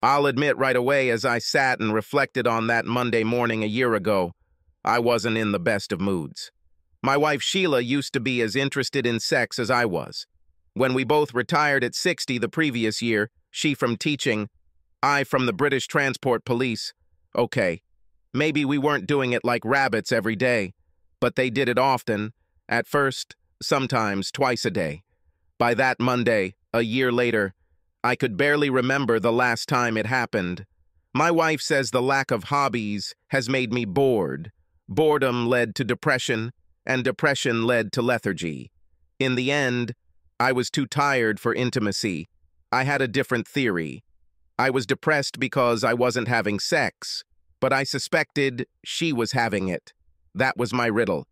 I'll admit right away, as I sat and reflected on that Monday morning a year ago, I wasn't in the best of moods. My wife Sheila used to be as interested in sex as I was. When we both retired at 60 the previous year, she from teaching, I from the British Transport Police. Okay, maybe we weren't doing it like rabbits every day, but they did it often, at first, sometimes twice a day. By that Monday, a year later, I could barely remember the last time it happened. My wife says the lack of hobbies has made me bored. Boredom led to depression, and depression led to lethargy. In the end, I was too tired for intimacy. I had a different theory. I was depressed because I wasn't having sex, but I suspected she was having it. That was my riddle.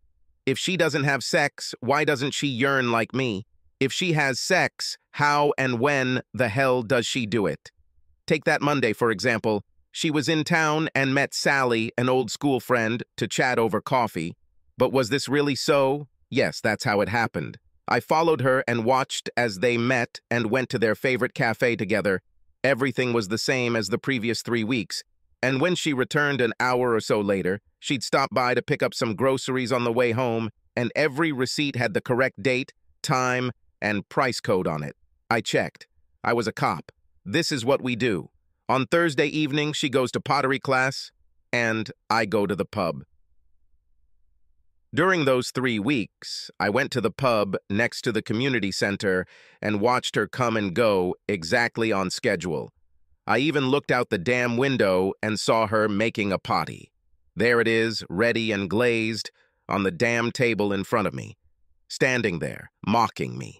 If she doesn't have sex, why doesn't she yearn like me? If she has sex, how and when the hell does she do it? Take that Monday, for example. She was in town and met Sally, an old school friend, to chat over coffee. But was this really so? Yes, that's how it happened. I followed her and watched as they met and went to their favorite cafe together. Everything was the same as the previous 3 weeks. And when she returned an hour or so later, she'd stop by to pick up some groceries on the way home, and every receipt had the correct date, time, and price code on it. I checked. I was a cop. This is what we do. On Thursday evening, she goes to pottery class, and I go to the pub. During those 3 weeks, I went to the pub next to the community center and watched her come and go exactly on schedule. I even looked out the damn window and saw her making a potty. There it is, ready and glazed, on the damn table in front of me, standing there, mocking me.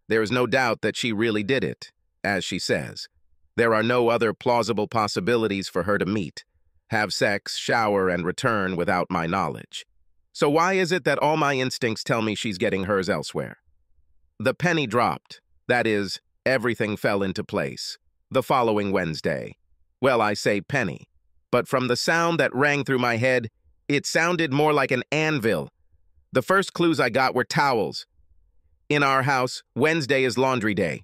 There is no doubt that she really did it, as she says. There are no other plausible possibilities for her to meet, have sex, shower, and return without my knowledge. So why is it that all my instincts tell me she's getting hers elsewhere? The penny dropped. That is, everything fell into place. The following Wednesday. Well, I say penny, but from the sound that rang through my head, it sounded more like an anvil. The first clues I got were towels. In our house, Wednesday is laundry day.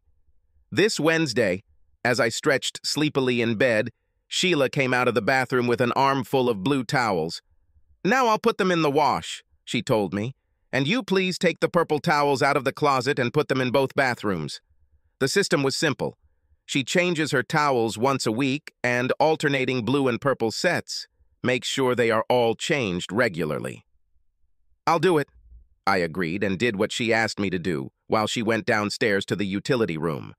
This Wednesday, as I stretched sleepily in bed, Sheila came out of the bathroom with an armful of blue towels. "Now I'll put them in the wash," she told me, "and you please take the purple towels out of the closet and put them in both bathrooms." The system was simple. She changes her towels once a week and alternating blue and purple sets, makes sure they are all changed regularly. "I'll do it," I agreed and did what she asked me to do while she went downstairs to the utility room.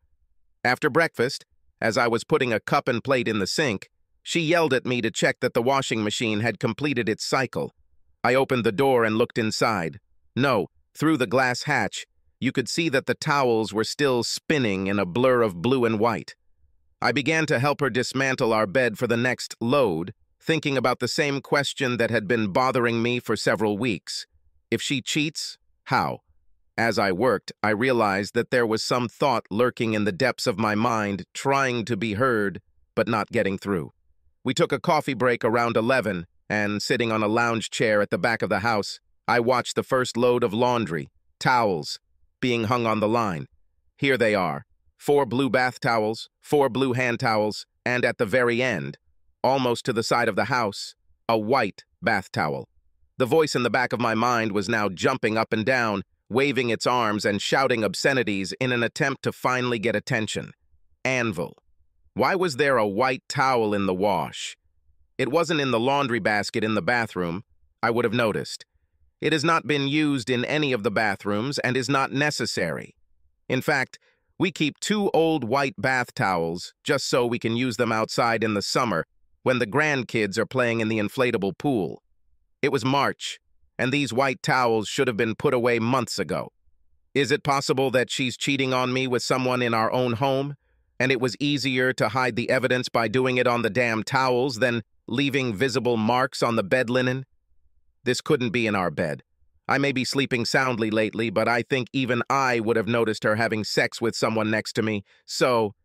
After breakfast, as I was putting a cup and plate in the sink, she yelled at me to check that the washing machine had completed its cycle. I opened the door and looked inside. No, through the glass hatch, you could see that the towels were still spinning in a blur of blue and white. I began to help her dismantle our bed for the next load, thinking about the same question that had been bothering me for several weeks. If she cheats, how? As I worked, I realized that there was some thought lurking in the depths of my mind, trying to be heard, but not getting through. We took a coffee break around 11, and sitting on a lounge chair at the back of the house, I watched the first load of laundry, towels, being hung on the line. Here they are, 4 blue bath towels, 4 blue hand towels, and at the very end, almost to the side of the house, a white bath towel. The voice in the back of my mind was now jumping up and down, waving its arms and shouting obscenities in an attempt to finally get attention. Anvil. Why was there a white towel in the wash? It wasn't in the laundry basket in the bathroom. I would have noticed. It has not been used in any of the bathrooms and is not necessary. In fact, we keep 2 old white bath towels just so we can use them outside in the summer when the grandkids are playing in the inflatable pool. It was March, and these white towels should have been put away months ago. Is it possible that she's cheating on me with someone in our own home, and it was easier to hide the evidence by doing it on the damn towels than leaving visible marks on the bed linen? This couldn't be in our bed. I may be sleeping soundly lately, but I think even I would have noticed her having sex with someone next to me, so...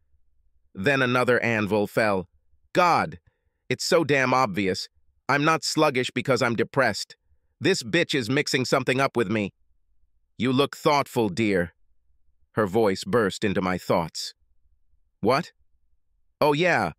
Then another anvil fell. God, it's so damn obvious. I'm not sluggish because I'm depressed. This bitch is mixing something up with me. You look thoughtful, dear. Her voice burst into my thoughts. What? Oh, yeah.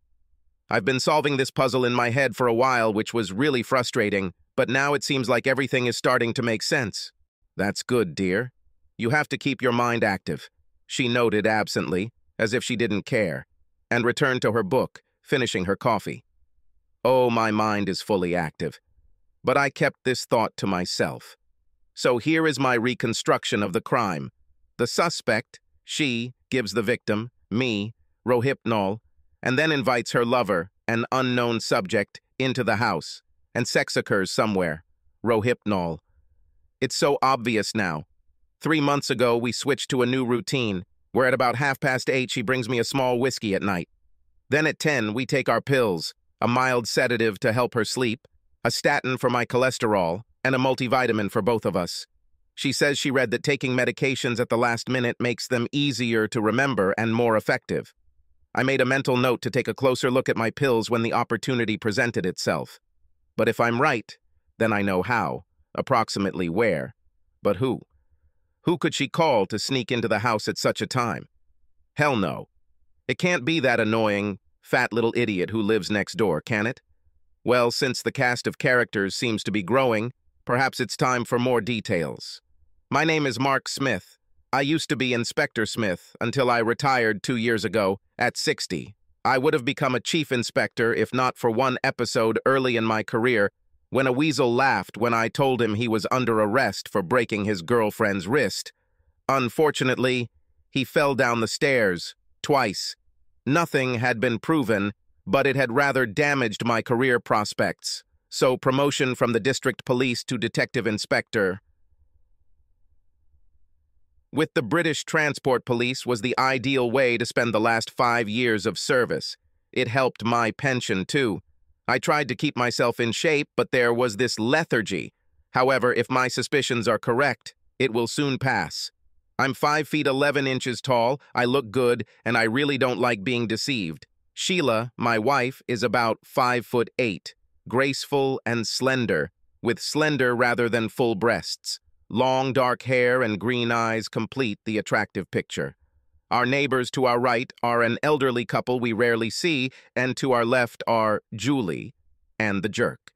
I've been solving this puzzle in my head for a while, which was really frustrating, but now it seems like everything is starting to make sense. That's good, dear. You have to keep your mind active, she noted absently, as if she didn't care, and returned to her book, finishing her coffee. Oh, my mind is fully active. But I kept this thought to myself. So here is my reconstruction of the crime. The suspect, she, gives the victim, me, rohypnol, and then invites her lover, an unknown subject, into the house, and sex occurs somewhere. Rohypnol. It's so obvious now. 3 months ago, we switched to a new routine, where at about 8:30 she brings me a small whiskey at night. Then at 10, we take our pills, a mild sedative to help her sleep, a statin for my cholesterol, and a multivitamin for both of us. She says she read that taking medications at the last minute makes them easier to remember and more effective. I made a mental note to take a closer look at my pills when the opportunity presented itself. But if I'm right, then I know how, approximately where. But who? Who could she call to sneak into the house at such a time? Hell no. It can't be that annoying, fat little idiot who lives next door, can it? Well, since the cast of characters seems to be growing, perhaps it's time for more details. My name is Mark Smith. I used to be Inspector Smith until I retired 2 years ago, at 60. I would have become a chief inspector if not for one episode early in my career when a weasel laughed when I told him he was under arrest for breaking his girlfriend's wrist. Unfortunately, he fell down the stairs, twice. Nothing had been proven, but it had rather damaged my career prospects, so promotion from the district police to detective inspector with the British Transport Police was the ideal way to spend the last 5 years of service. It helped my pension, too. I tried to keep myself in shape, but there was this lethargy. However, if my suspicions are correct, it will soon pass. I'm 5 feet 11 inches tall, I look good, and I really don't like being deceived. Sheila, my wife, is about 5'8", graceful and slender, with slender rather than full breasts. Long dark hair and green eyes complete the attractive picture. Our neighbors to our right are an elderly couple we rarely see, and to our left are Julie and the jerk.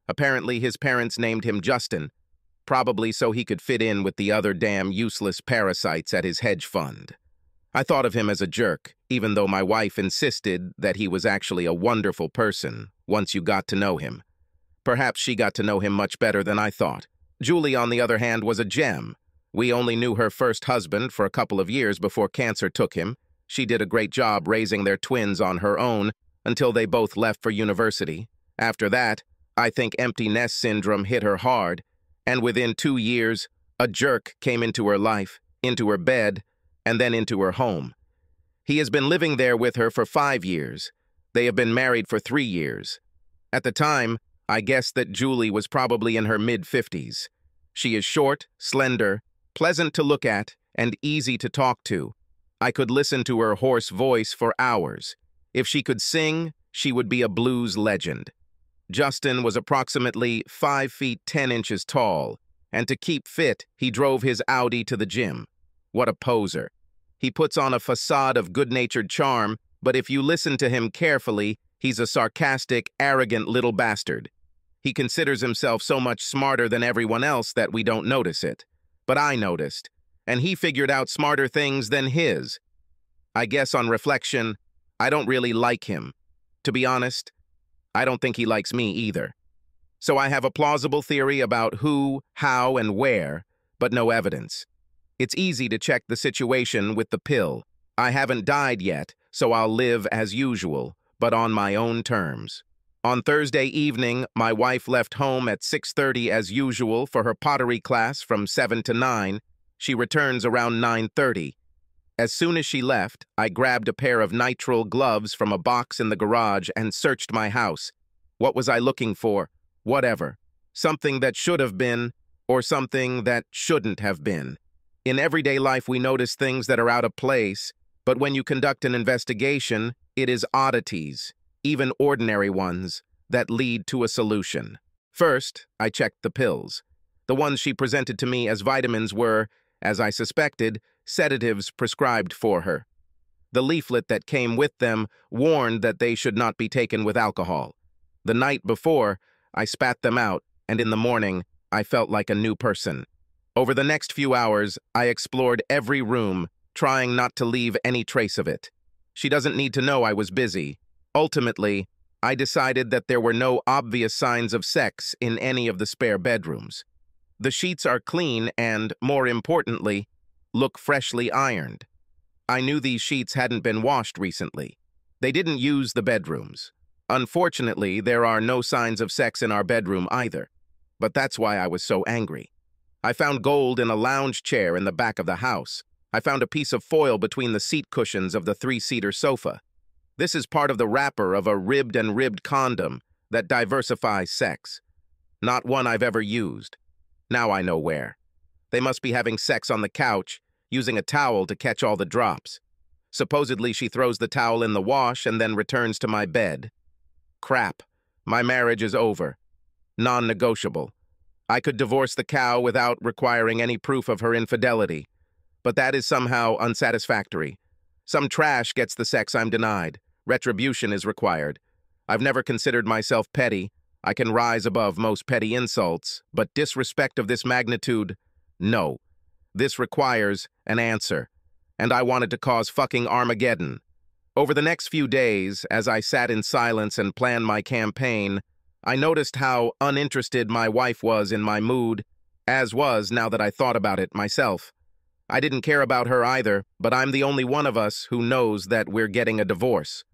Apparently his parents named him Justin, probably so he could fit in with the other damn useless parasites at his hedge fund. I thought of him as a jerk, even though my wife insisted that he was actually a wonderful person once you got to know him. Perhaps she got to know him much better than I thought. Julie, on the other hand, was a gem. We only knew her first husband for a couple of years before cancer took him. She did a great job raising their twins on her own until they both left for university. After that, I think empty nest syndrome hit her hard, and within 2 years, a jerk came into her life, into her bed, and then into her home. He has been living there with her for 5 years. They have been married for 3 years. At the time, I guessed that Julie was probably in her mid-50s. She is short, slender, pleasant to look at, and easy to talk to. I could listen to her hoarse voice for hours. If she could sing, she would be a blues legend. Justin was approximately 5 feet 10 inches tall, and to keep fit, he drove his Audi to the gym. What a poser. He puts on a facade of good-natured charm, but if you listen to him carefully, he's a sarcastic, arrogant little bastard. He considers himself so much smarter than everyone else that we don't notice it. But I noticed, and he figured out smarter things than his. I guess on reflection, I don't really like him. To be honest, I don't think he likes me either. So I have a plausible theory about who, how, and where, but no evidence. It's easy to check the situation with the pill. I haven't died yet, so I'll live as usual, but on my own terms. On Thursday evening, my wife left home at 6:30 as usual for her pottery class from 7 to 9. She returns around 9:30. As soon as she left, I grabbed a pair of nitrile gloves from a box in the garage and searched my house. What was I looking for? Whatever. Something that should have been, or something that shouldn't have been. In everyday life, we notice things that are out of place, but when you conduct an investigation, it is oddities, even ordinary ones, that lead to a solution. First, I checked the pills. The ones she presented to me as vitamins were, as I suspected, sedatives prescribed for her. The leaflet that came with them warned that they should not be taken with alcohol. The night before, I spat them out, and in the morning, I felt like a new person. Over the next few hours, I explored every room, trying not to leave any trace of it. She doesn't need to know I was busy. Ultimately, I decided that there were no obvious signs of sex in any of the spare bedrooms. The sheets are clean and, more importantly, look freshly ironed. I knew these sheets hadn't been washed recently. They didn't use the bedrooms. Unfortunately, there are no signs of sex in our bedroom either. But that's why I was so angry. I found gold in a lounge chair in the back of the house. I found a piece of foil between the seat cushions of the three-seater sofa. This is part of the wrapper of a ribbed and ribbed condom that diversifies sex. Not one I've ever used. Now I know where. They must be having sex on the couch, using a towel to catch all the drops. Supposedly she throws the towel in the wash and then returns to my bed. Crap. My marriage is over. Non-negotiable. I could divorce the cow without requiring any proof of her infidelity. But that is somehow unsatisfactory. Some trash gets the sex I'm denied. Retribution is required. I've never considered myself petty. I can rise above most petty insults, but disrespect of this magnitude, no. This requires an answer, and I wanted to cause fucking Armageddon. Over the next few days, as I sat in silence and planned my campaign, I noticed how uninterested my wife was in my mood, as was, now that I thought about it, myself. I didn't care about her either, but I'm the only one of us who knows that we're getting a divorce.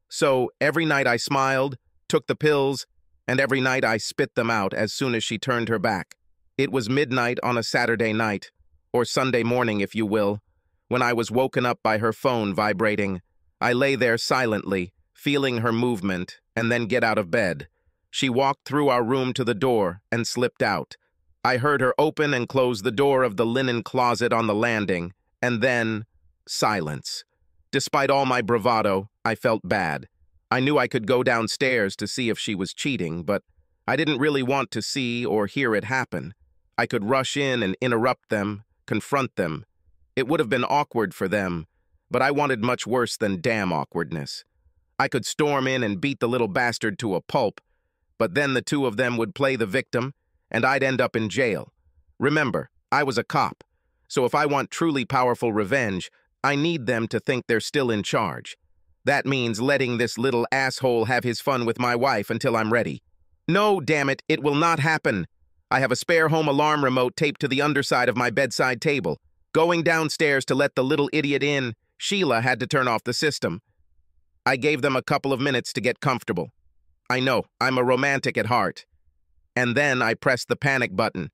So every night I smiled, took the pills, and every night I spit them out as soon as she turned her back. It was midnight on a Saturday night, or Sunday morning if you will, when I was woken up by her phone vibrating. I lay there silently, feeling her movement, and then get out of bed. She walked through our room to the door and slipped out. I heard her open and close the door of the linen closet on the landing, and then silence. Despite all my bravado, I felt bad. I knew I could go downstairs to see if she was cheating, but I didn't really want to see or hear it happen. I could rush in and interrupt them, confront them. It would have been awkward for them, but I wanted much worse than damn awkwardness. I could storm in and beat the little bastard to a pulp, but then the two of them would play the victim, and I'd end up in jail. Remember, I was a cop, so if I want truly powerful revenge, I need them to think they're still in charge. That means letting this little asshole have his fun with my wife until I'm ready. No, damn it, it will not happen. I have a spare home alarm remote taped to the underside of my bedside table. Going downstairs to let the little idiot in, Sheila had to turn off the system. I gave them a couple of minutes to get comfortable. I know, I'm a romantic at heart. And then I pressed the panic button.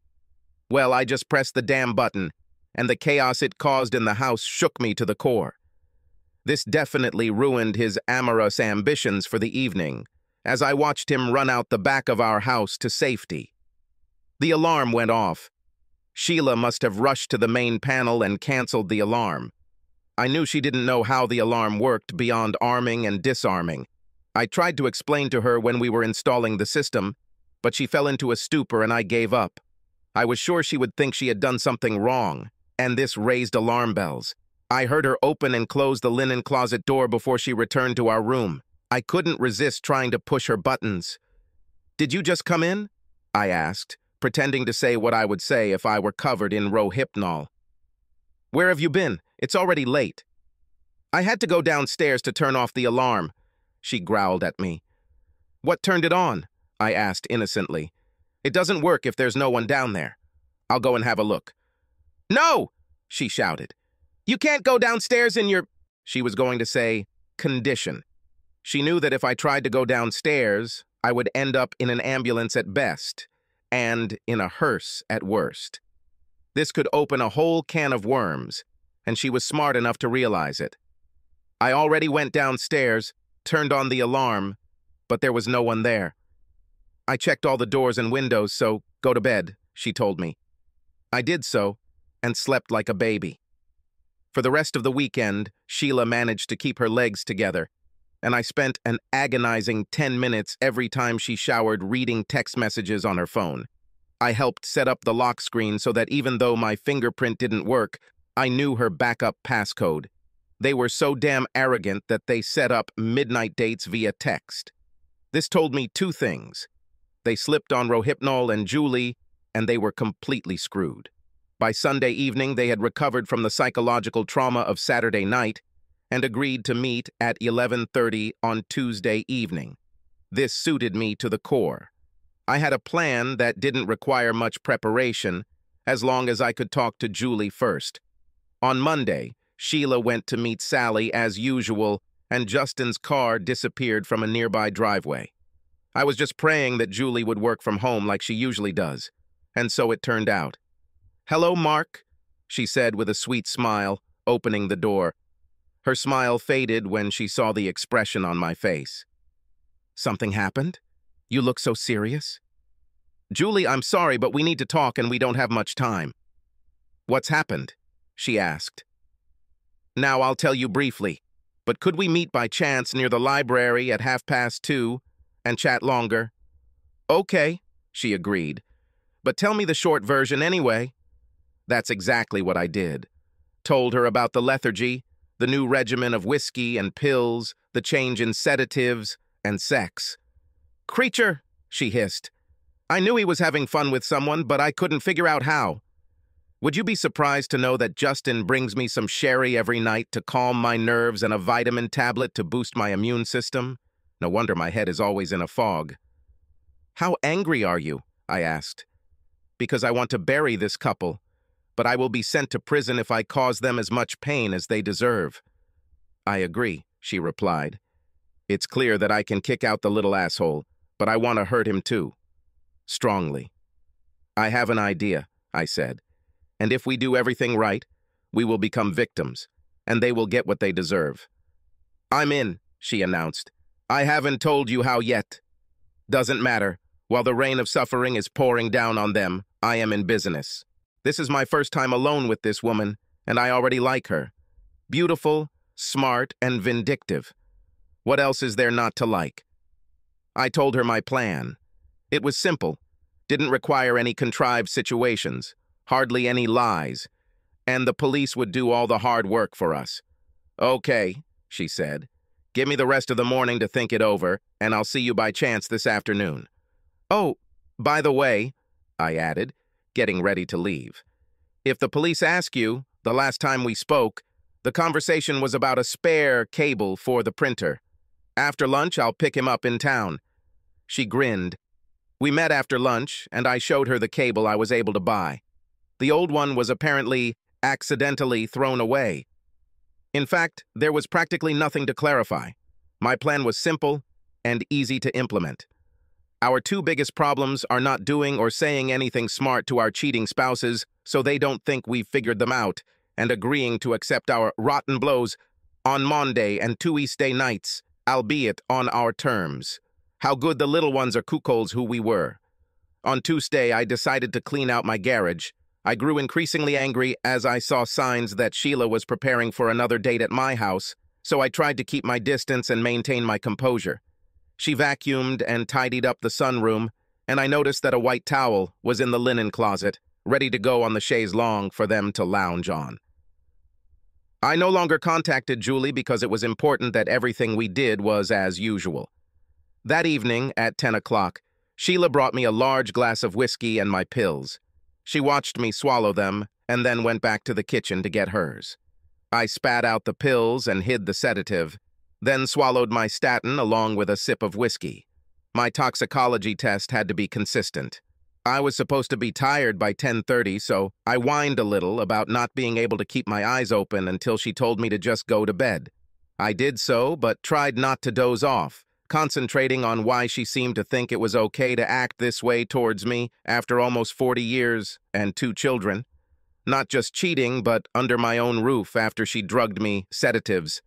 Well, I just pressed the damn button, and the chaos it caused in the house shook me to the core. This definitely ruined his amorous ambitions for the evening, as I watched him run out the back of our house to safety. The alarm went off. Sheila must have rushed to the main panel and canceled the alarm. I knew she didn't know how the alarm worked beyond arming and disarming. I tried to explain to her when we were installing the system, but she fell into a stupor and I gave up. I was sure she would think she had done something wrong, and this raised alarm bells. I heard her open and close the linen closet door before she returned to our room. I couldn't resist trying to push her buttons. "Did you just come in?" I asked, pretending to say what I would say if I were covered in Rohypnol. "Where have you been? It's already late." "I had to go downstairs to turn off the alarm," she growled at me. "What turned it on?" I asked innocently. "It doesn't work if there's no one down there." "I'll go and have a look." "No!" she shouted. "You can't go downstairs in your—" She was going to say, condition. She knew that if I tried to go downstairs, I would end up in an ambulance at best, and in a hearse at worst. This could open a whole can of worms, and she was smart enough to realize it. I already went downstairs, turned on the alarm, but there was no one there. "I checked all the doors and windows, so go to bed," she told me. I did so, and slept like a baby. For the rest of the weekend, Sheila managed to keep her legs together, and I spent an agonizing 10 minutes every time she showered reading text messages on her phone. I helped set up the lock screen so that even though my fingerprint didn't work, I knew her backup passcode. They were so damn arrogant that they set up midnight dates via text. This told me two things. They slipped on Rohypnol and Julie, and they were completely screwed. By Sunday evening, they had recovered from the psychological trauma of Saturday night and agreed to meet at 11:30 on Tuesday evening. This suited me to the core. I had a plan that didn't require much preparation, as long as I could talk to Julie first. On Monday, Sheila went to meet Sally as usual, and Justin's car disappeared from a nearby driveway. I was just praying that Julie would work from home like she usually does, and so it turned out. "Hello, Mark," she said with a sweet smile, opening the door. Her smile faded when she saw the expression on my face. "Something happened? You look so serious." "Julie, I'm sorry, but we need to talk and we don't have much time." "What's happened?" she asked. "Now, I'll tell you briefly, but could we meet by chance near the library at 2:30 and chat longer?" "Okay," she agreed, "but tell me the short version anyway." That's exactly what I did. Told her about the lethargy, the new regimen of whiskey and pills, the change in sedatives, and sex. "Creature," she hissed. "I knew he was having fun with someone, but I couldn't figure out how. Would you be surprised to know that Justin brings me some sherry every night to calm my nerves and a vitamin tablet to boost my immune system? No wonder my head is always in a fog." "How angry are you?" I asked. "Because I want to bury this couple, but I will be sent to prison if I cause them as much pain as they deserve." "I agree," she replied. "It's clear that I can kick out the little asshole, but I want to hurt him too. Strongly." "I have an idea," I said. "And if we do everything right, we will become victims, and they will get what they deserve." "I'm in," she announced. "I haven't told you how yet." "Doesn't matter. While the rain of suffering is pouring down on them, I am in business. This is my first time alone with this woman, and I already like her. Beautiful, smart, and vindictive. What else is there not to like?" I told her my plan. It was simple, didn't require any contrived situations, hardly any lies, and the police would do all the hard work for us. "Okay," she said. "Give me the rest of the morning to think it over, and I'll see you by chance this afternoon. Oh, by the way," I added, getting ready to leave, "if the police ask you, the last time we spoke, the conversation was about a spare cable for the printer. After lunch, I'll pick him up in town." She grinned. We met after lunch, and I showed her the cable I was able to buy. The old one was apparently accidentally thrown away. In fact, there was practically nothing to clarify. My plan was simple and easy to implement. Our two biggest problems are not doing or saying anything smart to our cheating spouses so they don't think we've figured them out, and agreeing to accept our rotten blows on Monday and Tuesday nights, albeit on our terms. How good the little ones are cuckolds who we were. On Tuesday, I decided to clean out my garage. I grew increasingly angry as I saw signs that Sheila was preparing for another date at my house, so I tried to keep my distance and maintain my composure. She vacuumed and tidied up the sunroom, and I noticed that a white towel was in the linen closet, ready to go on the chaise longue for them to lounge on. I no longer contacted Julie because it was important that everything we did was as usual. That evening, at 10 o'clock, Sheila brought me a large glass of whiskey and my pills. She watched me swallow them and then went back to the kitchen to get hers. I spat out the pills and hid the sedative, then swallowed my statin along with a sip of whiskey. My toxicology test had to be consistent. I was supposed to be tired by 10:30, so I whined a little about not being able to keep my eyes open until she told me to just go to bed. I did so, but tried not to doze off, concentrating on why she seemed to think it was okay to act this way towards me after almost 40 years and 2 children. Not just cheating, but under my own roof after she drugged me sedatives.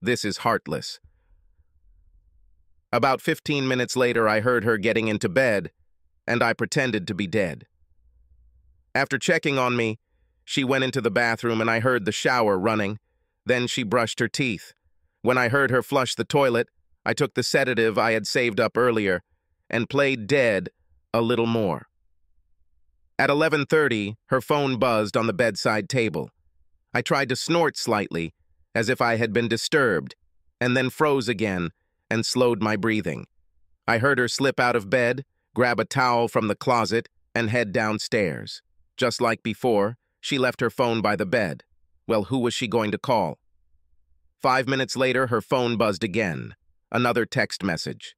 This is heartless. About 15 minutes later, I heard her getting into bed, and I pretended to be dead. After checking on me, she went into the bathroom and I heard the shower running. Then she brushed her teeth. When I heard her flush the toilet, I took the sedative I had saved up earlier and played dead a little more. At 11:30, her phone buzzed on the bedside table. I tried to snort slightly, as if I had been disturbed, and then froze again and slowed my breathing. I heard her slip out of bed, grab a towel from the closet, and head downstairs. Just like before, she left her phone by the bed. Well, who was she going to call? 5 minutes later, her phone buzzed again. Another text message.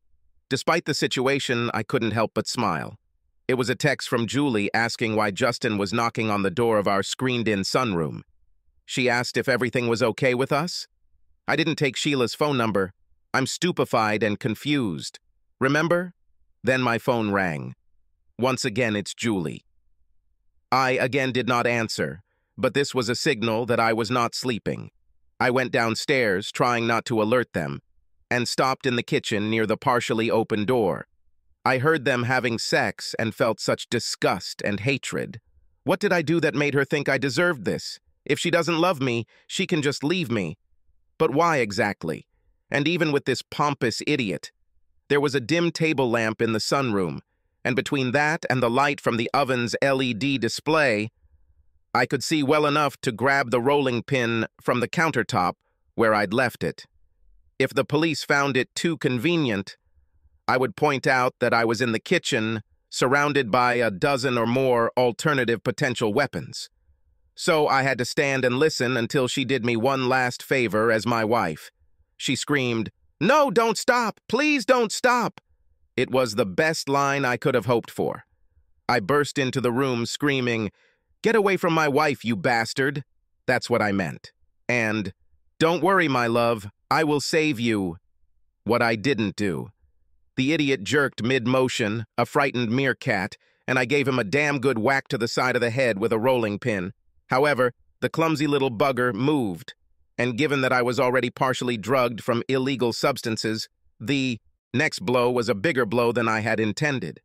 Despite the situation, I couldn't help but smile. It was a text from Julie asking why Justin was knocking on the door of our screened-in sunroom. She asked if everything was okay with us. I didn't take Sheila's phone number. I'm stupefied and confused. Remember? Then my phone rang. Once again, it's Julie. I again did not answer, but this was a signal that I was not sleeping. I went downstairs, trying not to alert them, and stopped in the kitchen near the partially open door. I heard them having sex and felt such disgust and hatred. What did I do that made her think I deserved this? If she doesn't love me, she can just leave me. But why exactly? And even with this pompous idiot? There was a dim table lamp in the sunroom, and between that and the light from the oven's LED display, I could see well enough to grab the rolling pin from the countertop where I'd left it. If the police found it too convenient, I would point out that I was in the kitchen, surrounded by a dozen or more alternative potential weapons. So I had to stand and listen until she did me one last favor as my wife. She screamed, "No, don't stop! Please don't stop!" It was the best line I could have hoped for. I burst into the room screaming, "Get away from my wife, you bastard!" That's what I meant. And, "Don't worry, my love, I will save you." What I didn't do. The idiot jerked mid-motion, a frightened meerkat, and I gave him a damn good whack to the side of the head with a rolling pin. However, the clumsy little bugger moved, and given that I was already partially drugged from illegal substances, the next blow was a bigger blow than I had intended.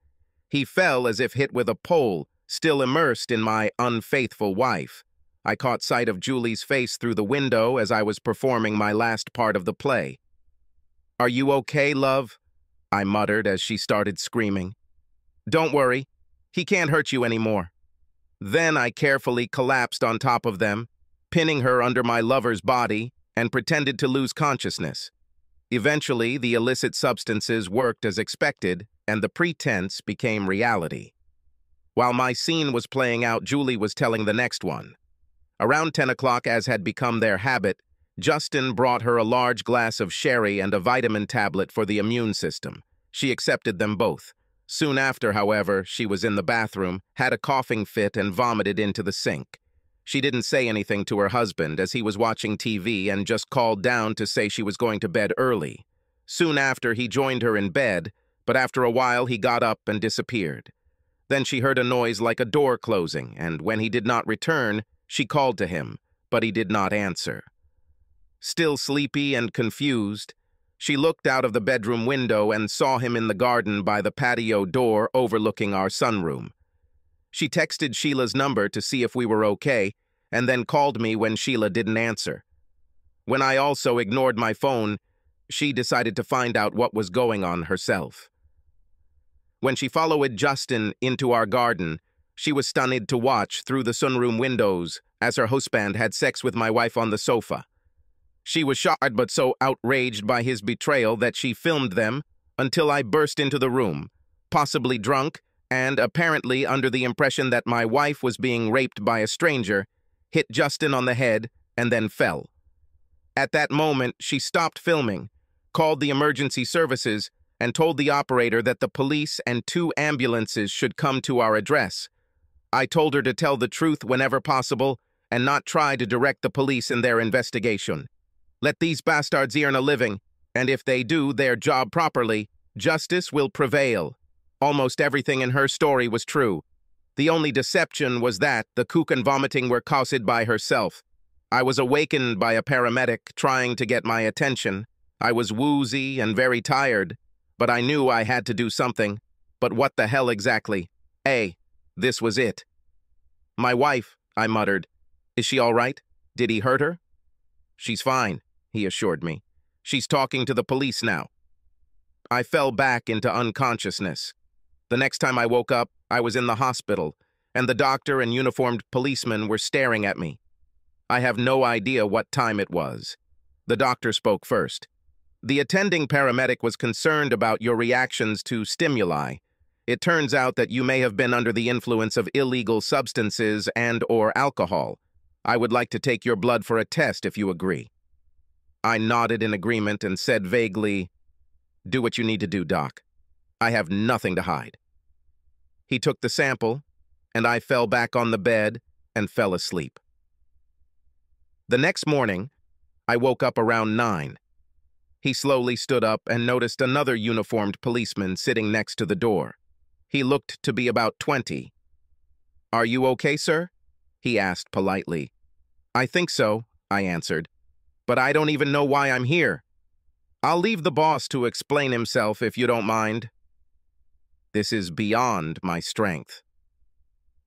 He fell as if hit with a pole, still immersed in my unfaithful wife. I caught sight of Julie's face through the window as I was performing my last part of the play. "Are you okay, love?" I muttered as she started screaming. "Don't worry, he can't hurt you anymore." Then I carefully collapsed on top of them, pinning her under my lover's body, and pretended to lose consciousness. Eventually, the illicit substances worked as expected, and the pretense became reality. While my scene was playing out, Julie was telling the next one. Around 10 o'clock, as had become their habit, Justin brought her a large glass of sherry and a vitamin tablet for the immune system. She accepted them both. Soon after, however, she was in the bathroom, had a coughing fit, and vomited into the sink. She didn't say anything to her husband as he was watching TV and just called down to say she was going to bed early. Soon after, he joined her in bed, but after a while he got up and disappeared. Then she heard a noise like a door closing, and when he did not return, she called to him, but he did not answer. Still sleepy and confused, she looked out of the bedroom window and saw him in the garden by the patio door overlooking our sunroom. She texted Sheila's number to see if we were okay, and then called me when Sheila didn't answer. When I also ignored my phone, she decided to find out what was going on herself. When she followed Justin into our garden, she was stunned to watch through the sunroom windows as her husband had sex with my wife on the sofa. She was shocked but so outraged by his betrayal that she filmed them until I burst into the room, possibly drunk and apparently under the impression that my wife was being raped by a stranger, hit Justin on the head and then fell. At that moment, she stopped filming, called the emergency services, and told the operator that the police and 2 ambulances should come to our address. I told her to tell the truth whenever possible and not try to direct the police in their investigation. Let these bastards earn a living, and if they do their job properly, justice will prevail. Almost everything in her story was true. The only deception was that the kook and vomiting were caused by herself. I was awakened by a paramedic trying to get my attention. I was woozy and very tired, but I knew I had to do something. But what the hell exactly? This was it. "My wife," I muttered. "Is she all right? Did he hurt her?" "She's fine," he assured me. "She's talking to the police now." I fell back into unconsciousness. The next time I woke up, I was in the hospital, and the doctor and uniformed policemen were staring at me. I have no idea what time it was. The doctor spoke first. The attending paramedic was concerned about your reactions to stimuli. It turns out that you may have been under the influence of illegal substances and/or alcohol. I would like to take your blood for a test if you agree. I nodded in agreement and said vaguely, "Do what you need to do, Doc. I have nothing to hide." He took the sample, and I fell back on the bed and fell asleep. The next morning, I woke up around 9. He slowly stood up and noticed another uniformed policeman sitting next to the door. He looked to be about 20. "Are you okay, sir?" he asked politely. "I think so," I answered. "But I don't even know why I'm here. I'll leave the boss to explain himself if you don't mind." This is beyond my strength.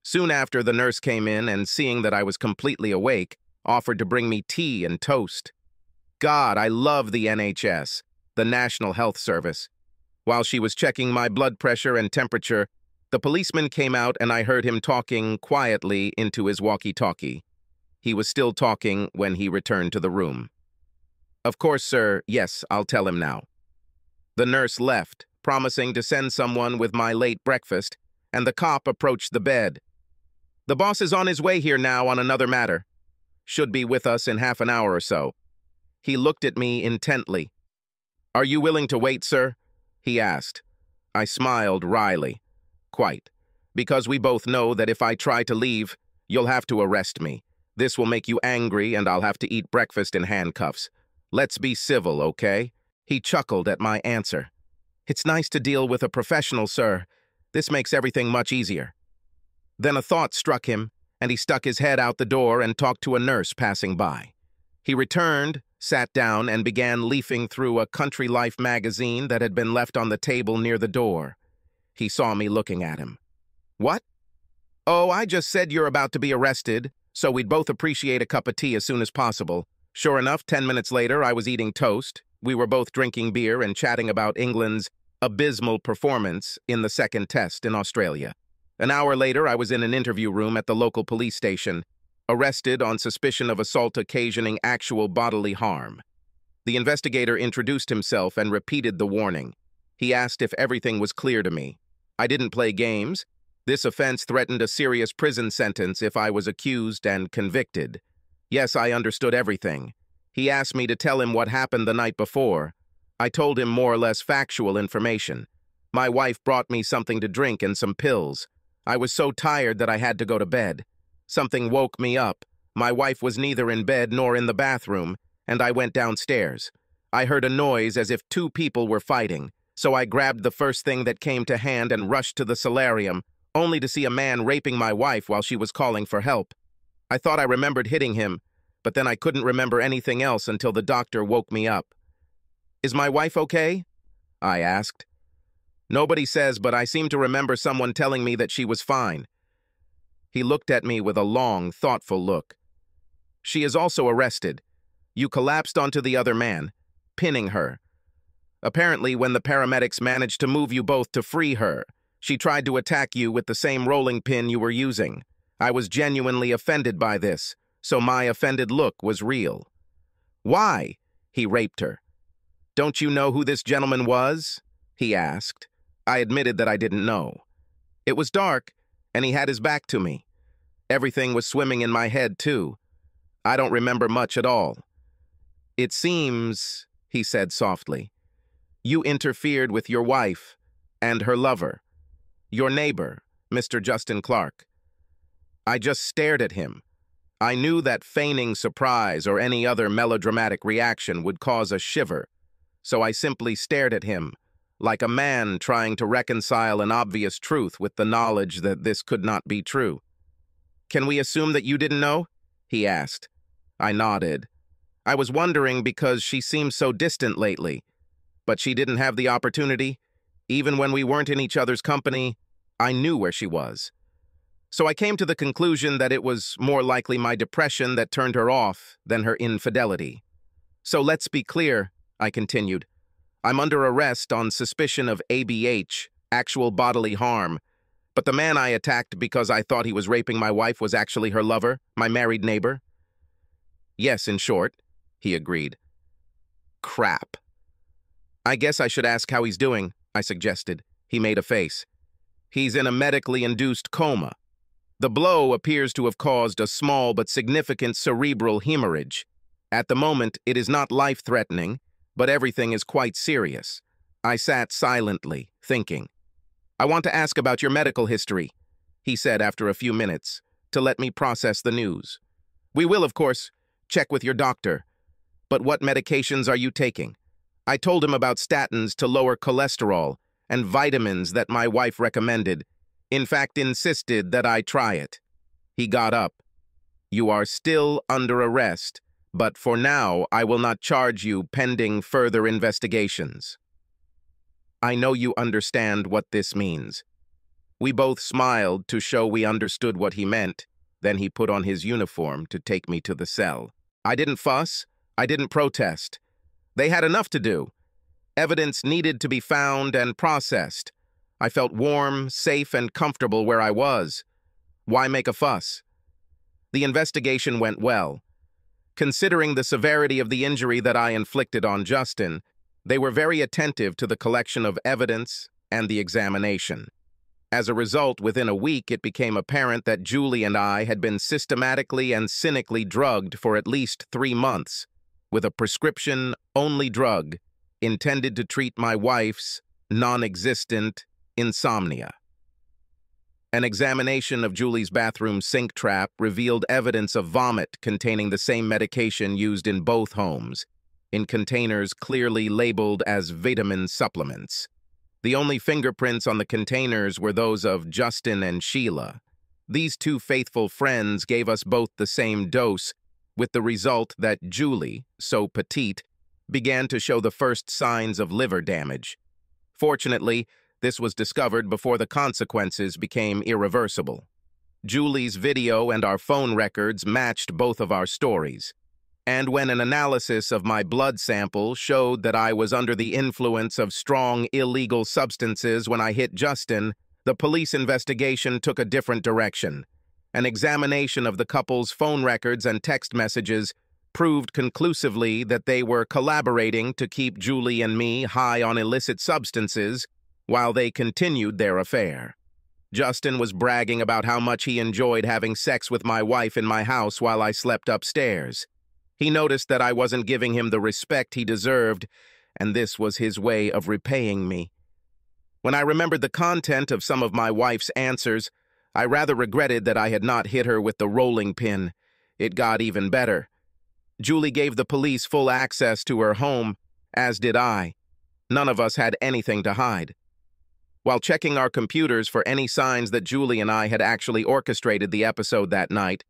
Soon after, the nurse came in and, seeing that I was completely awake, offered to bring me tea and toast. God, I love the NHS, the National Health Service. While she was checking my blood pressure and temperature, the policeman came out and I heard him talking quietly into his walkie-talkie. He was still talking when he returned to the room. "Of course, sir. Yes, I'll tell him now." The nurse left, promising to send someone with my late breakfast, and the cop approached the bed. "The boss is on his way here now on another matter. Should be with us in half an hour or so." He looked at me intently. "Are you willing to wait, sir?" he asked. I smiled wryly. "Quite. Because we both know that if I try to leave, you'll have to arrest me. This will make you angry and I'll have to eat breakfast in handcuffs. Let's be civil, okay?" He chuckled at my answer. "It's nice to deal with a professional, sir. This makes everything much easier." Then a thought struck him, and he stuck his head out the door and talked to a nurse passing by. He returned, sat down, and began leafing through a Country Life magazine that had been left on the table near the door. He saw me looking at him. "What?" "Oh, I just said you're about to be arrested, so we'd both appreciate a cup of tea as soon as possible." Sure enough, 10 minutes later, I was eating toast. We were both drinking beer and chatting about England's abysmal performance in the second test in Australia. An hour later, I was in an interview room at the local police station, arrested on suspicion of assault occasioning actual bodily harm. The investigator introduced himself and repeated the warning. He asked if everything was clear to me. I didn't play games. This offense threatened a serious prison sentence if I was accused and convicted. Yes, I understood everything. He asked me to tell him what happened the night before. I told him more or less factual information. My wife brought me something to drink and some pills. I was so tired that I had to go to bed. Something woke me up. My wife was neither in bed nor in the bathroom, and I went downstairs. I heard a noise as if two people were fighting, so I grabbed the first thing that came to hand and rushed to the solarium, only to see a man raping my wife while she was calling for help. I thought I remembered hitting him, but then I couldn't remember anything else until the doctor woke me up. "Is my wife okay?" I asked. "Nobody says, but I seem to remember someone telling me that she was fine." He looked at me with a long, thoughtful look. "She is also arrested. You collapsed onto the other man, pinning her. Apparently, when the paramedics managed to move you both to free her, she tried to attack you with the same rolling pin you were using. I was genuinely offended by this, so my offended look was real." "Why?" "He raped her." "Don't you know who this gentleman was?" he asked. I admitted that I didn't know. It was dark, and he had his back to me. Everything was swimming in my head, too. I don't remember much at all. "It seems," he said softly, "you interfered with your wife and her lover, your neighbor, Mr. Justin Clark." I just stared at him. I knew that feigning surprise or any other melodramatic reaction would cause a shiver, so I simply stared at him, like a man trying to reconcile an obvious truth with the knowledge that this could not be true. "Can we assume that you didn't know?" he asked. I nodded. I was wondering because she seemed so distant lately, but she didn't have the opportunity. Even when we weren't in each other's company, I knew where she was. So I came to the conclusion that it was more likely my depression that turned her off than her infidelity. "So let's be clear," I continued. "I'm under arrest on suspicion of ABH, actual bodily harm, but the man I attacked because I thought he was raping my wife was actually her lover, my married neighbor." "Yes, in short," he agreed. crap. I guess I should ask how he's doing, I suggested. He made a face. He's in a medically induced coma. The blow appears to have caused a small but significant cerebral hemorrhage. At the moment, it is not life-threatening, but everything is quite serious. I sat silently, thinking. I want to ask about your medical history, he said after a few minutes, to let me process the news. We will, of course, check with your doctor. But what medications are you taking? I told him about statins to lower cholesterol and vitamins that my wife recommended. In fact, insisted that I try it. He got up. You are still under arrest, but for now I will not charge you pending further investigations. I know you understand what this means. We both smiled to show we understood what he meant. Then he put on his uniform to take me to the cell. I didn't fuss. I didn't protest. They had enough to do. Evidence needed to be found and processed. I felt warm, safe, and comfortable where I was. Why make a fuss? The investigation went well. Considering the severity of the injury that I inflicted on Justin, they were very attentive to the collection of evidence and the examination. As a result, within a week, it became apparent that Julie and I had been systematically and cynically drugged for at least 3 months, with a prescription-only drug intended to treat my wife's non-existent insomnia. An examination of Julie's bathroom sink trap revealed evidence of vomit containing the same medication used in both homes, in containers clearly labeled as vitamin supplements. The only fingerprints on the containers were those of Justin and Sheila. These two faithful friends gave us both the same dose, with the result that Julie, so petite, began to show the first signs of liver damage. Fortunately, this was discovered before the consequences became irreversible. Julie's video and our phone records matched both of our stories. And when an analysis of my blood sample showed that I was under the influence of strong illegal substances when I hit Justin, the police investigation took a different direction. An examination of the couple's phone records and text messages proved conclusively that they were collaborating to keep Julie and me high on illicit substances while they continued their affair. Justin was bragging about how much he enjoyed having sex with my wife in my house while I slept upstairs. He noticed that I wasn't giving him the respect he deserved, and this was his way of repaying me. When I remembered the content of some of my wife's answers, I rather regretted that I had not hit her with the rolling pin. It got even better. Julie gave the police full access to her home, as did I. None of us had anything to hide. While checking our computers for any signs that Julie and I had actually orchestrated the episode that night,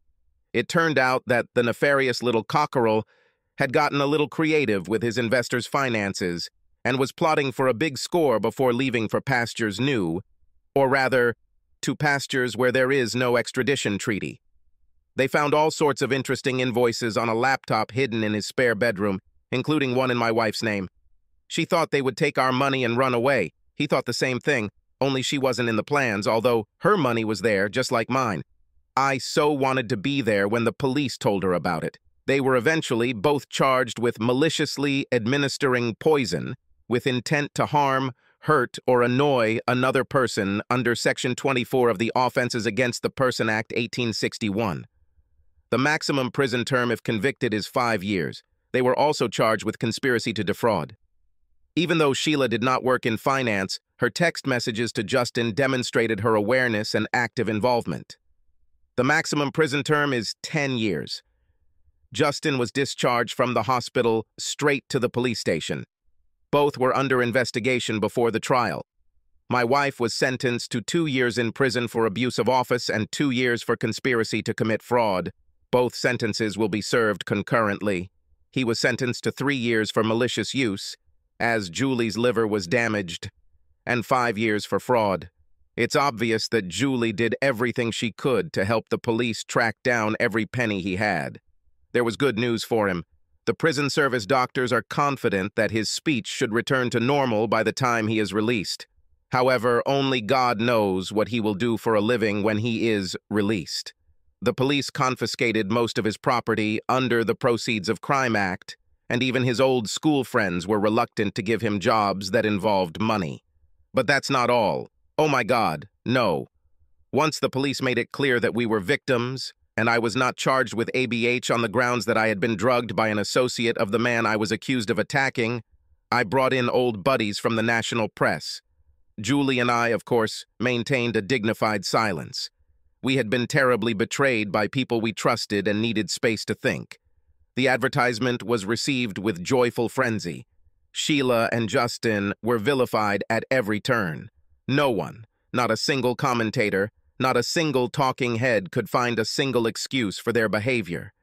it turned out that the nefarious little cockerel had gotten a little creative with his investors' finances and was plotting for a big score before leaving for pastures new, or rather, to pastures where there is no extradition treaty. They found all sorts of interesting invoices on a laptop hidden in his spare bedroom, including one in my wife's name. She thought they would take our money and run away. He thought the same thing, only she wasn't in the plans, although her money was there, just like mine. I so wanted to be there when the police told her about it. They were eventually both charged with maliciously administering poison with intent to harm, hurt, or annoy another person under Section 24 of the Offenses Against the Person Act 1861. The maximum prison term if convicted is 5 years. They were also charged with conspiracy to defraud. Even though Sheila did not work in finance, her text messages to Justin demonstrated her awareness and active involvement. The maximum prison term is 10 years. Justin was discharged from the hospital straight to the police station. Both were under investigation before the trial. My wife was sentenced to 2 years in prison for abuse of office and 2 years for conspiracy to commit fraud. Both sentences will be served concurrently. He was sentenced to 3 years for malicious use, as Julie's liver was damaged, and 5 years for fraud. It's obvious that Julie did everything she could to help the police track down every penny he had. There was good news for him. The prison service doctors are confident that his speech should return to normal by the time he is released. However, only God knows what he will do for a living when he is released. The police confiscated most of his property under the Proceeds of Crime Act, and even his old school friends were reluctant to give him jobs that involved money. But that's not all. Oh my God, no. Once the police made it clear that we were victims, and I was not charged with ABH on the grounds that I had been drugged by an associate of the man I was accused of attacking, I brought in old buddies from the national press. Julie and I, of course, maintained a dignified silence. We had been terribly betrayed by people we trusted and needed space to think. The advertisement was received with joyful frenzy. Sheila and Justin were vilified at every turn. No one, not a single commentator, not a single talking head could find a single excuse for their behavior.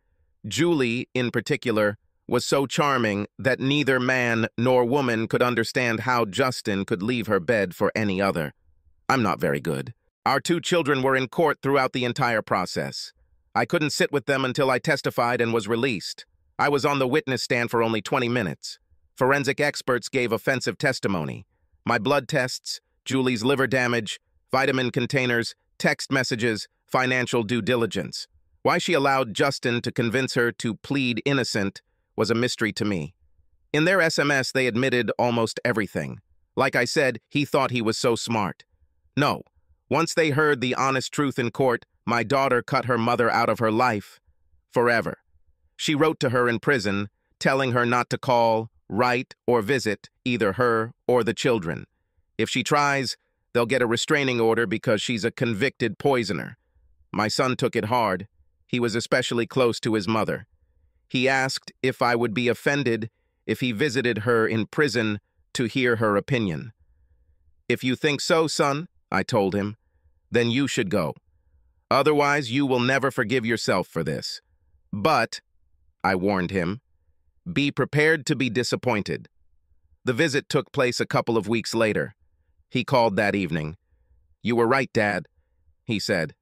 Julie, in particular, was so charming that neither man nor woman could understand how Justin could leave her bed for any other. I'm not very good. Our 2 children were in court throughout the entire process. I couldn't sit with them until I testified and was released. I was on the witness stand for only 20 minutes. Forensic experts gave offensive testimony. My blood tests, Julie's liver damage, vitamin containers, text messages, financial due diligence. Why she allowed Justin to convince her to plead innocent was a mystery to me. In their SMS, they admitted almost everything. Like I said, he thought he was so smart. No. Once they heard the honest truth in court, my daughter cut her mother out of her life forever. She wrote to her in prison, telling her not to call, write, or visit either her or the children. If she tries, they'll get a restraining order because she's a convicted poisoner. My son took it hard. He was especially close to his mother. He asked if I would be offended if he visited her in prison to hear her opinion. If you think so, son, I told him, then you should go. Otherwise, you will never forgive yourself for this. But, I warned him, be prepared to be disappointed. The visit took place a couple of weeks later. He called that evening. You were right, Dad, he said.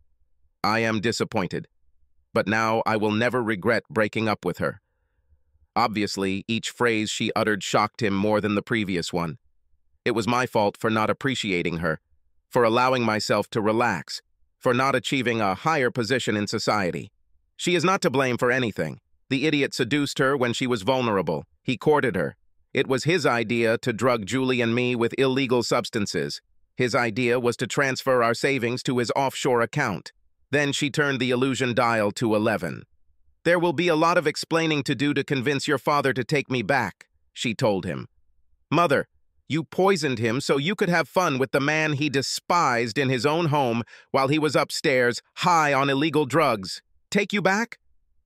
I am disappointed. But now I will never regret breaking up with her. Obviously, each phrase she uttered shocked him more than the previous one. It was my fault for not appreciating her, for allowing myself to relax, for not achieving a higher position in society. She is not to blame for anything. The idiot seduced her when she was vulnerable. He courted her. It was his idea to drug Julie and me with illegal substances. His idea was to transfer our savings to his offshore account. Then she turned the illusion dial to 11. There will be a lot of explaining to do to convince your father to take me back, she told him. Mother, you poisoned him so you could have fun with the man he despised in his own home while he was upstairs, high on illegal drugs. Take you back?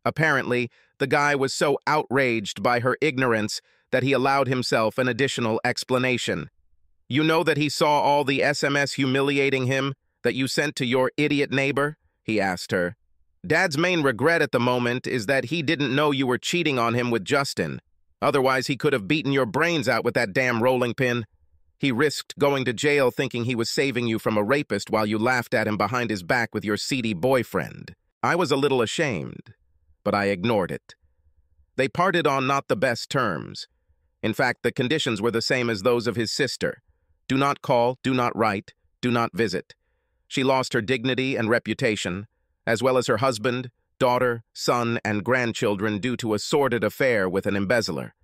Apparently, the guy was so outraged by her ignorance that he allowed himself an additional explanation. You know that he saw all the SMS humiliating him that you sent to your idiot neighbor? He asked her. Dad's main regret at the moment is that he didn't know you were cheating on him with Justin. Otherwise, he could have beaten your brains out with that damn rolling pin. He risked going to jail thinking he was saving you from a rapist while you laughed at him behind his back with your seedy boyfriend. I was a little ashamed, but I ignored it. They parted on not the best terms. In fact, the conditions were the same as those of his sister. Do not call, do not write, do not visit. She lost her dignity and reputation, as well as her husband, daughter, son, and grandchildren due to a sordid affair with an embezzler.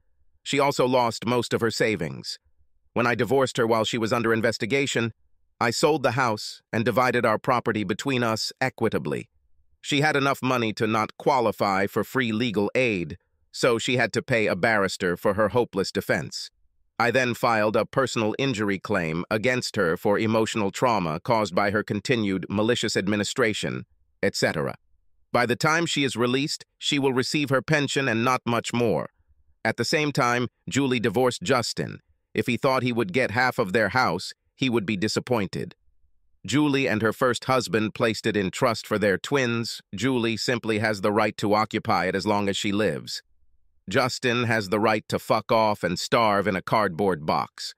She also lost most of her savings. When I divorced her while she was under investigation, I sold the house and divided our property between us equitably. She had enough money to not qualify for free legal aid, so she had to pay a barrister for her hopeless defense. I then filed a personal injury claim against her for emotional trauma caused by her continued malicious administration, etc. By the time she is released, she will receive her pension and not much more. At the same time, Julie divorced Justin. If he thought he would get half of their house, he would be disappointed. Julie and her first husband placed it in trust for their twins. Julie simply has the right to occupy it as long as she lives. Justin has the right to fuck off and starve in a cardboard box.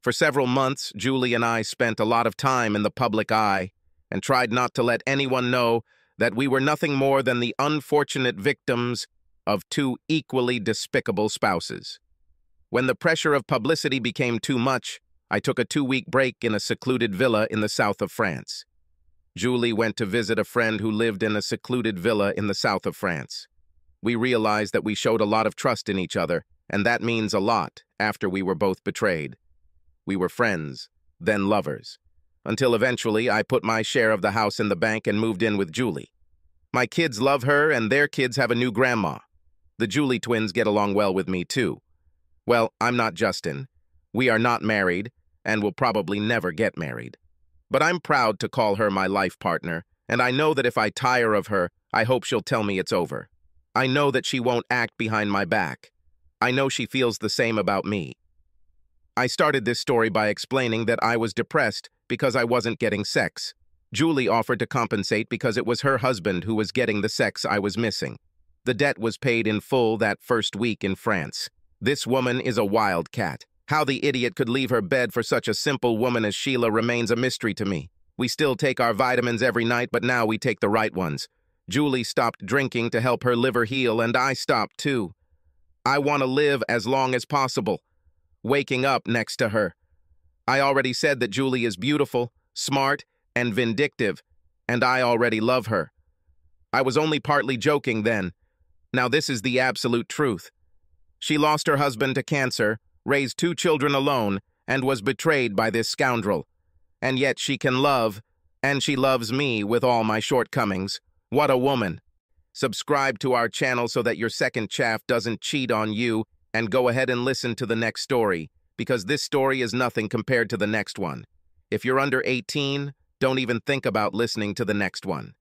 For several months, Julie and I spent a lot of time in the public eye and tried not to let anyone know that we were nothing more than the unfortunate victims of 2 equally despicable spouses. When the pressure of publicity became too much, I took a 2-week break in a secluded villa in the south of France. Julie went to visit a friend who lived in a secluded villa in the south of France. We realized that we showed a lot of trust in each other, and that means a lot after we were both betrayed. We were friends, then lovers, until eventually I put my share of the house in the bank and moved in with Julie. My kids love her, and their kids have a new grandma. The Julie twins get along well with me, too. Well, I'm not Justin. We are not married, and will probably never get married. But I'm proud to call her my life partner, and I know that if I tire of her, I hope she'll tell me it's over. I know that she won't act behind my back. I know she feels the same about me. I started this story by explaining that I was depressed because I wasn't getting sex. Julie offered to compensate because it was her husband who was getting the sex I was missing. The debt was paid in full that first week in France. This woman is a wildcat. How the idiot could leave her bed for such a simple woman as Sheila remains a mystery to me. We still take our vitamins every night, but now we take the right ones. Julie stopped drinking to help her liver heal, and I stopped too. I want to live as long as possible, waking up next to her. I already said that Julie is beautiful, smart, and vindictive, and I already love her. I was only partly joking then. Now this is the absolute truth. She lost her husband to cancer, raised 2 children alone, and was betrayed by this scoundrel. And yet she can love, and she loves me with all my shortcomings. What a woman. Subscribe to our channel so that your second chaff doesn't cheat on you, and go ahead and listen to the next story, because this story is nothing compared to the next one. If you're under 18, don't even think about listening to the next one.